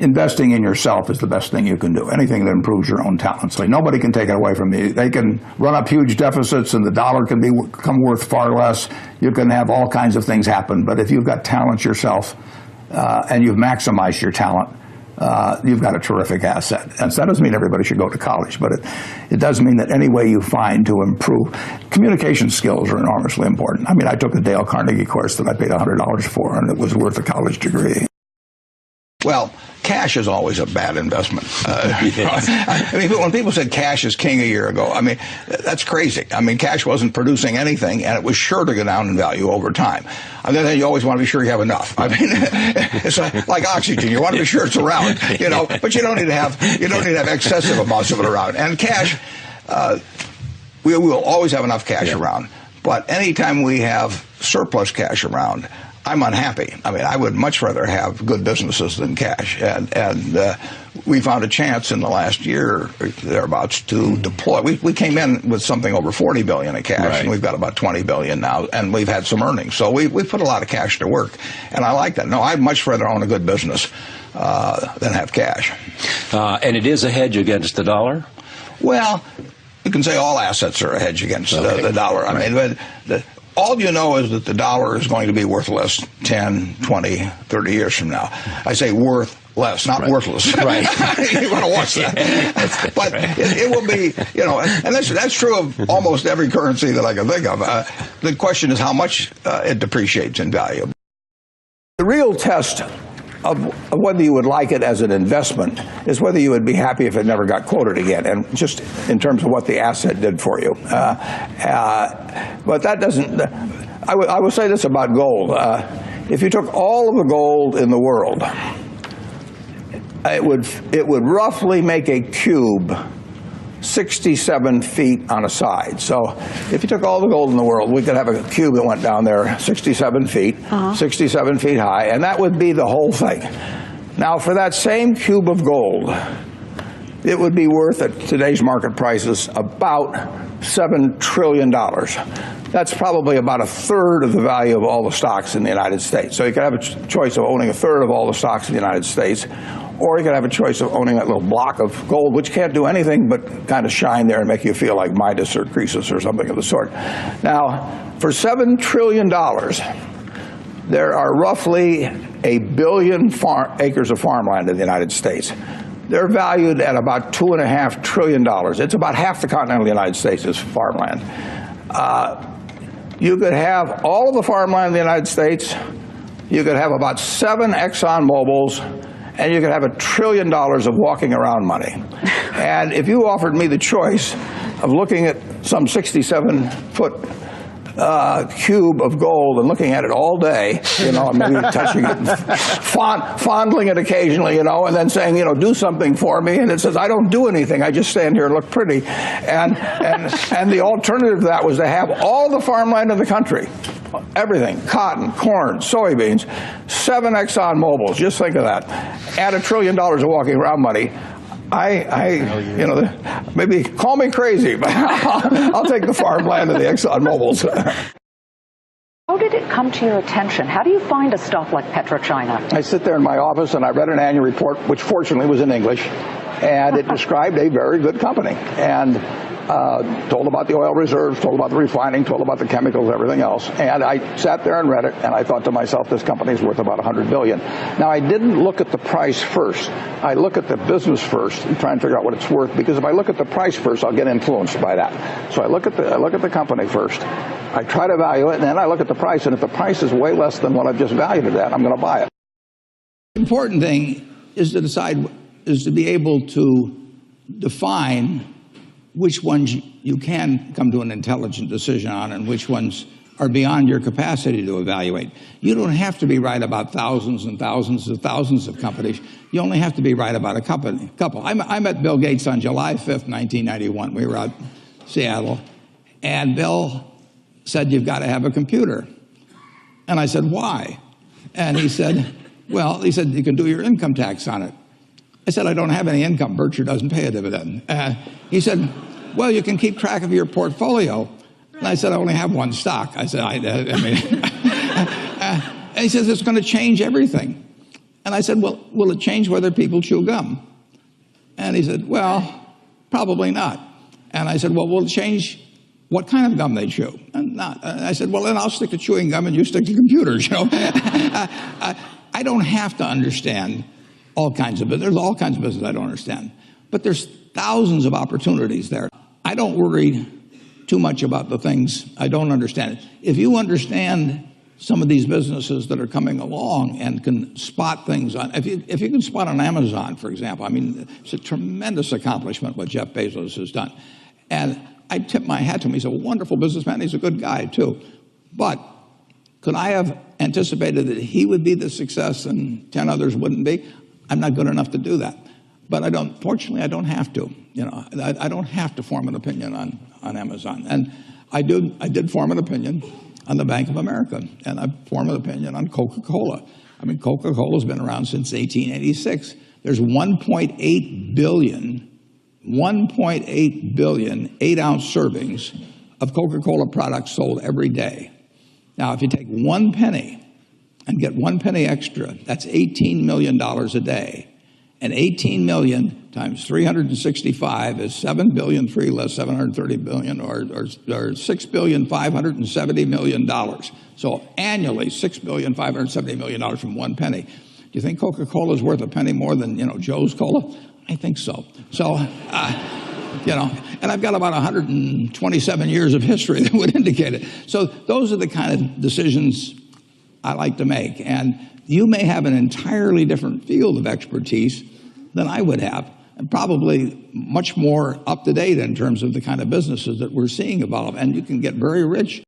investing in yourself is the best thing you can do. Anything that improves your own talents. Like, nobody can take it away from you. They can run up huge deficits and the dollar can become worth far less. You can have all kinds of things happen. But if you've got talent yourself and you've maximized your talent, you've got a terrific asset. And so that doesn't mean everybody should go to college, but it does mean that any way you find to improve. Communication skills are enormously important. I mean, I took a Dale Carnegie course that I paid $100 for, and it was worth a college degree. Well, cash is always a bad investment. I mean, when people said cash is king a year ago, I mean, that's crazy. I mean, cash wasn't producing anything, and it was sure to go down in value over time. On the other hand, you always want to be sure you have enough. I mean, it's like oxygen. You want to be sure it's around, you know, but you don't need to have excessive amounts of it around. And cash, we will always have enough cash around. But anytime we have surplus cash around, I'm unhappy. I mean, I would much rather have good businesses than cash. And we found a chance in the last year or thereabouts to deploy. We came in with something over $40 billion in cash, and we've got about $20 billion now, and we've had some earnings. So we put a lot of cash to work, and I like that. No, I'd much rather own a good business than have cash. And it is a hedge against the dollar? Well, you can say all assets are a hedge against the dollar. I mean, all you know is that the dollar is going to be worth less 10, 20, 30 years from now. I say worth less, not worthless. Right. You want to watch that. But it will be, you know, and that's true of almost every currency that I can think of. The question is how much it depreciates in value. The real test of whether you would like it as an investment is whether you would be happy if it never got quoted again, and just in terms of what the asset did for you. But that doesn't, I would say this about gold. If you took all of the gold in the world, it would roughly make a cube 67 feet on a side. So if you took all the gold in the world, we could have a cube that went down there 67 feet, 67 feet high, and that would be the whole thing. Now, for that same cube of gold, it would be worth at today's market prices about $7 trillion. That's probably about a third of the value of all the stocks in the United States. So you could have a choice of owning a third of all the stocks in the United States, or you could have a choice of owning that little block of gold, which can't do anything but kind of shine there and make you feel like Midas or Croesus or something of the sort. Now, for $7 trillion, there are roughly 1 billion acres of farmland in the United States. They're valued at about $2.5 trillion. It's about half the continental United States is farmland. You could have all of the farmland in the United States. You could have about 7 Exxon Mobils, and you could have $1 trillion of walking around money. And if you offered me the choice of looking at some 67-foot cube of gold and looking at it all day, you know, maybe touching it, and fondling it occasionally, you know, and then saying, you know, do something for me, and it says, I don't do anything, I just stand here and look pretty. And the alternative to that was to have all the farmland in the country, everything, cotton, corn, soybeans, 7 Exxon Mobils, just think of that, add $1 trillion of walking around money. You know, maybe call me crazy, but I'll take the farmland and the Exxon Mobils. How did it come to your attention? How do you find a stock like PetroChina? I sit there in my office and I read an annual report, which fortunately was in English, and it described a very good company, and told about the oil reserves, told about the refining, told about the chemicals, everything else. And I sat there and read it, and I thought to myself, this company is worth about $100 billion. Now, I didn't look at the price first. I look at the business first and try and figure out what it's worth, because if I look at the price first, I'll get influenced by that. So I look at the company first. I try to value it, and then I look at the price, and if the price is way less than what I've just valued it at, I'm going to buy it. The important thing is to be able to define which ones you can come to an intelligent decision on and which ones are beyond your capacity to evaluate. You don't have to be right about thousands and thousands and thousands of companies. You only have to be right about a couple. I met Bill Gates on July 5th, 1991. We were out in Seattle, and Bill said, you've got to have a computer. And I said, why? And he said, well, he said, you can do your income tax on it. I said, I don't have any income. Berkshire doesn't pay a dividend. He said, well, you can keep track of your portfolio. And I said, I only have one stock. I said, and he says, it's going to change everything. And And I said, well, will it change whether people chew gum? And he said, well, probably not. And I said, well, will it change what kind of gum they chew? And not. And I said, well, then I'll stick to chewing gum and you stick to computers, you know. I don't have to understand all kinds of business. There's all kinds of business I don't understand. But there's thousands of opportunities there. I don't worry too much about the things I don't understand. If you understand some of these businesses that are coming along and can spot things on, if you can spot on Amazon, for example, I mean, it's a tremendous accomplishment what Jeff Bezos has done. And I tip my hat to him. He's a wonderful businessman. He's a good guy, too. But could I have anticipated that he would be the success and 10 others wouldn't be? I'm not good enough to do that. But fortunately, I don't have to. You know, I don't have to form an opinion on Amazon. And I did form an opinion on the Bank of America, and I formed an opinion on Coca-Cola. I mean, Coca-Cola's been around since 1886. There's 1.8 billion 8-ounce servings of Coca-Cola products sold every day. Now, if you take 1 penny and get 1 penny extra, that's $18 million a day. And 18 million times 365 is 7 billion, 3 less 730 billion, or $6,570,000,000. So annually, $6,570,000,000 from 1 penny. Do you think Coca-Cola is worth a penny more than, you know, Joe's Cola? I think so. So, you know, and I've got about 127 years of history that would indicate it. So those are the kind of decisions I like to make. And you may have an entirely different field of expertise than I would have, and probably much more up to date in terms of the kind of businesses that we're seeing evolve. And you can get very rich